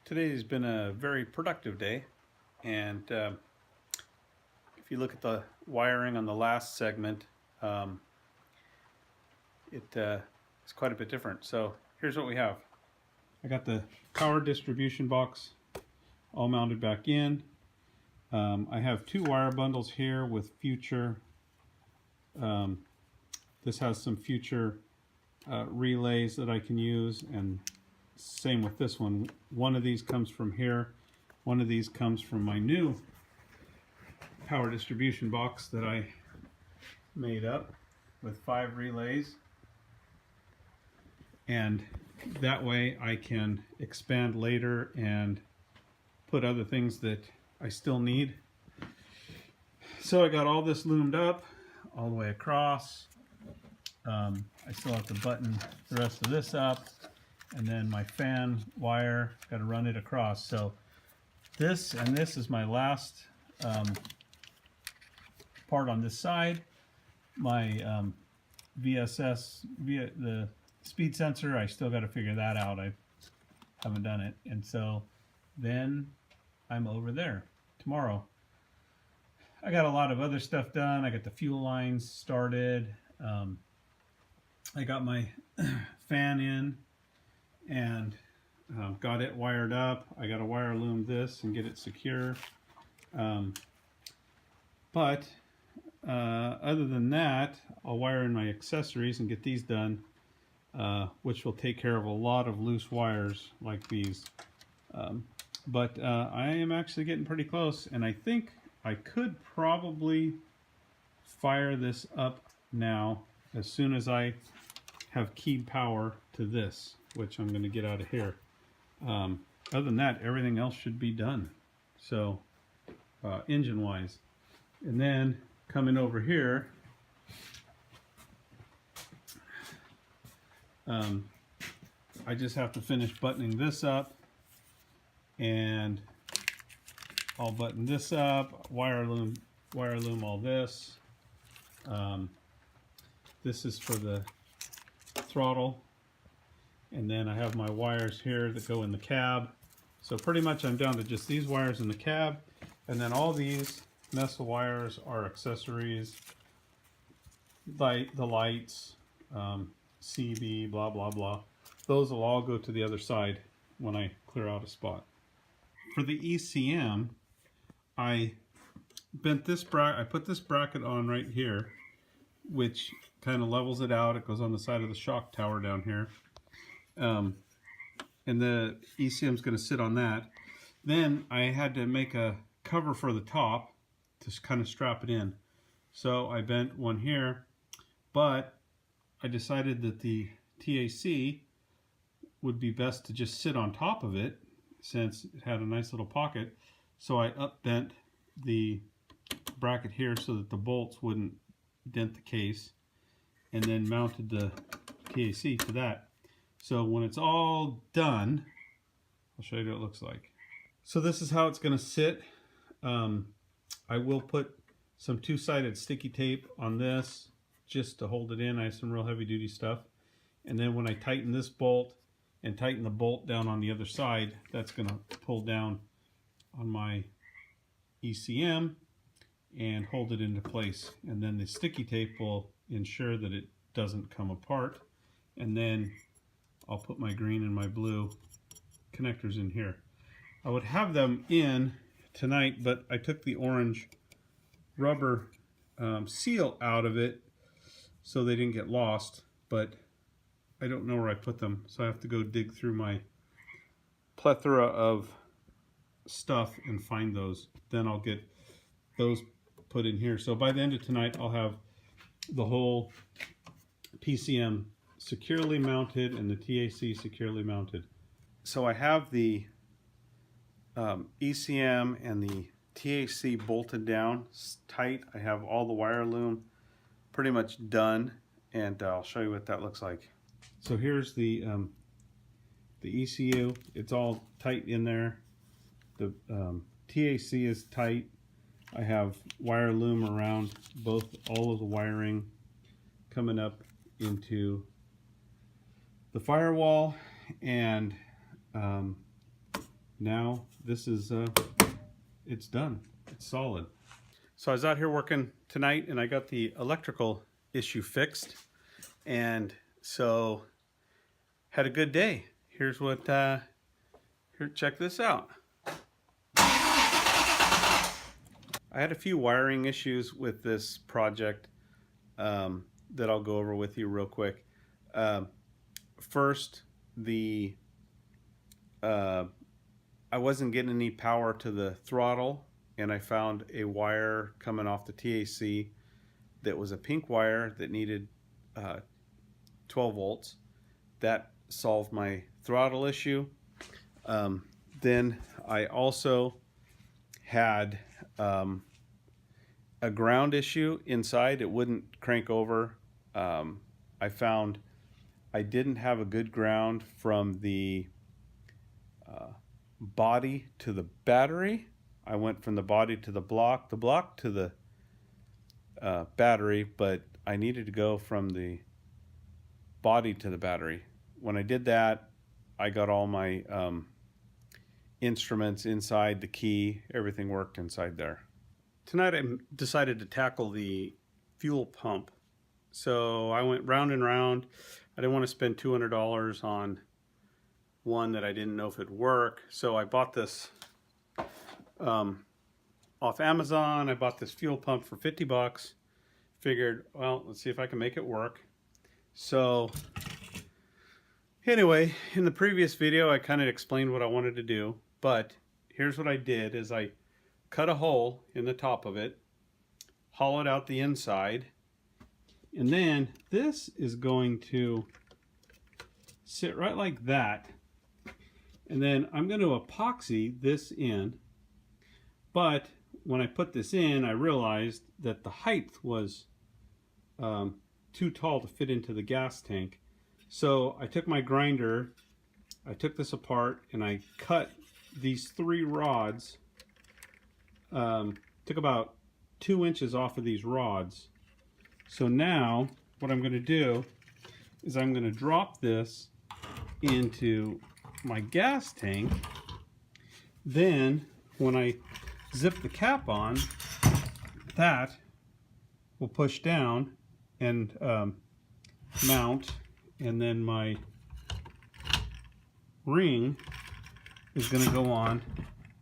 Today's been a very productive day, and if you look at the wiring on the last segment, it's quite a bit different. So here's what we have. I got the power distribution box all mounted back in. I have two wire bundles here with future, this has some future relays that I can use, and same with this one. One of these comes from here. One of these comes from my new power distribution box that I made up with 5 relays. And that way I can expand later and put other things that I still need. So I got all this loomed up all the way across. I still have to button the rest of this up. And then my fan wire, got to run it across. So this and this is my last part on this side. My VSS, the speed sensor, I still got to figure that out. I haven't done it. And so then I'm over there tomorrow. I got a lot of other stuff done. I got the fuel lines started. I got my fan in and got it wired up. I got to wire loom this and get it secure. But other than that, I'll wire in my accessories and get these done, which will take care of a lot of loose wires like these. But I am actually getting pretty close, and I think I could probably fire this up now as soon as I have keyed power to this, which I'm going to get out of here. Other than that, everything else should be done. So, engine wise. And then coming over here, I just have to finish buttoning this up, and I'll button this up, wire loom all this. This is for the throttle. And then I have my wires here that go in the cab. So pretty much I'm down to just these wires in the cab. And then all these mess of wires are accessories, like the lights, CB, blah, blah, blah. Those will all go to the other side when I clear out a spot. For the ECM, I bent this bracket, I put this bracket on right here, which kind of levels it out. It goes on the side of the shock tower down here. And the ECM is going to sit on that. Then I had to make a cover for the top to kind of strap it in. So I bent one here, but I decided that the TAC would be best to just sit on top of it since it had a nice little pocket. So I up bent the bracket here so that the bolts wouldn't dent the case, and then mounted the TAC to that. So when it's all done, I'll show you what it looks like. So this is how it's going to sit. I will put some two-sided sticky tape on this just to hold it in. I have some real heavy-duty stuff. And then when I tighten this bolt and tighten the bolt down on the other side, that's going to pull down on my ECM and hold it into place. And then the sticky tape will ensure that it doesn't come apart. And then I'll put my green and my blue connectors in here. I would have them in tonight, but I took the orange rubber seal out of it so they didn't get lost, but I don't know where I put them, so I have to go dig through my plethora of stuff and find those. Then I'll get those put in here. So by the end of tonight, I'll have the whole PCM securely mounted and the TAC securely mounted. So I have the ECM and the TAC bolted down tight. I have all the wire loom pretty much done, and I'll show you what that looks like. So here's the ECU. It's all tight in there. The TAC is tight. I have wire loom around all of the wiring coming up into the firewall, and now this is it's done. It's solid. So I was out here working tonight and I got the electrical issue fixed, and so had a good day. Here's what here, check this out. I had a few wiring issues with this project that I'll go over with you real quick. First, I wasn't getting any power to the throttle, and I found a wire coming off the TAC that was a pink wire that needed 12 volts. That solved my throttle issue. Then I also had a ground issue inside. It wouldn't crank over. I found I didn't have a good ground from the body to the battery. I went from the body to the block to the battery, but I needed to go from the body to the battery. When I did that, I got all my instruments inside, the key, everything worked inside there. Tonight I decided to tackle the fuel pump. So I went round and round. I didn't want to spend $200 on one that I didn't know if it'd work. So I bought this off Amazon. I bought this fuel pump for 50 bucks. Figured, well, let's see if I can make it work. So anyway, in the previous video, I kind of explained what I wanted to do, but here's what I did is I cut a hole in the top of it, hollowed out the inside, and then this is going to sit right like that. And then I'm going to epoxy this in, but when I put this in, I realized that the height was too tall to fit into the gas tank. So I took my grinder, I took this apart, and I cut these 3 rods, took about 2 inches off of these rods. So now what I'm going to do is I'm going to drop this into my gas tank. Then when I zip the cap on, that will push down and mount, and then my ring is going to go on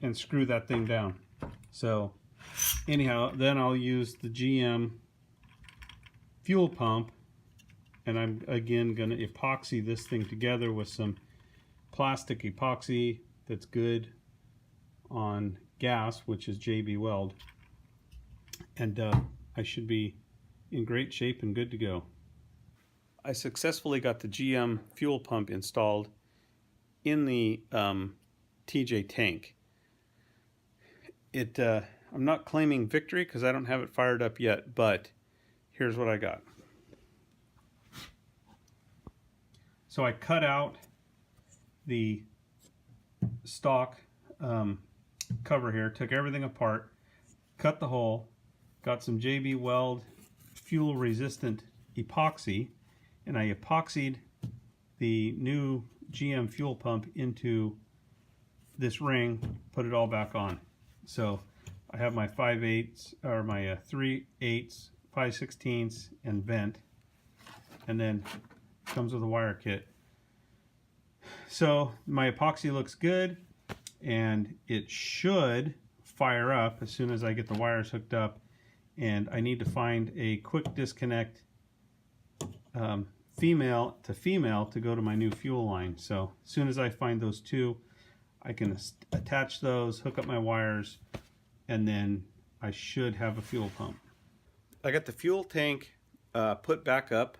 and screw that thing down. So anyhow, then I'll use the GM fuel pump, and I'm again going to epoxy this thing together with some plastic epoxy that's good on gas, which is JB Weld, and I should be in great shape and good to go. I successfully got the GM fuel pump installed in the TJ tank. I'm not claiming victory because I don't have it fired up yet, but here's what I got. So I cut out the stock cover here, took everything apart, cut the hole, got some JB Weld fuel resistant epoxy, and I epoxied the new GM fuel pump into this ring, put it all back on. So I have my 5/8 or my 3/8, 5/16, and vent, and then comes with a wire kit. So my epoxy looks good, and it should fire up as soon as I get the wires hooked up. And I need to find a quick disconnect female to go to my new fuel line. So as soon as I find those two, I can attach those, hook up my wires, and then I should have a fuel pump. I got the fuel tank put back up,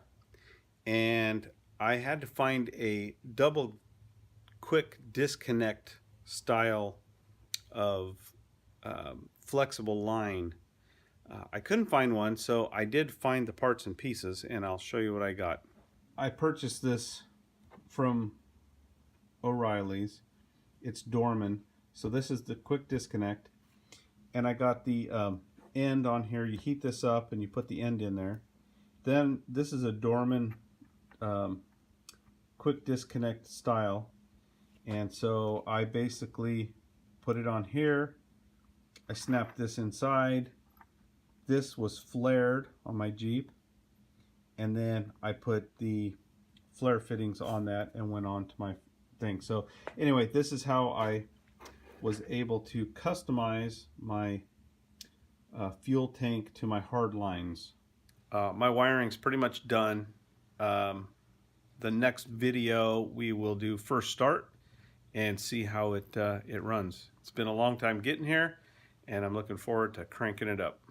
and I had to find a double quick disconnect style of flexible line. I couldn't find one, so I did find the parts and pieces, and I'll show you what I got. I purchased this from O'Reilly's. It's Dorman, so this is the quick disconnect, and I got the end on here. You heat this up and you put the end in there. Then this is a Dorman quick disconnect style, And so I basically put it on here. I snapped this inside. This was flared on my Jeep. And then I put the flare fittings on that and went on to my thing. So anyway, this is how I was able to customize my fuel tank to my hard lines. My wiring's pretty much done. The next video we will do first start and see how it runs. It's been a long time getting here, and I'm looking forward to cranking it up.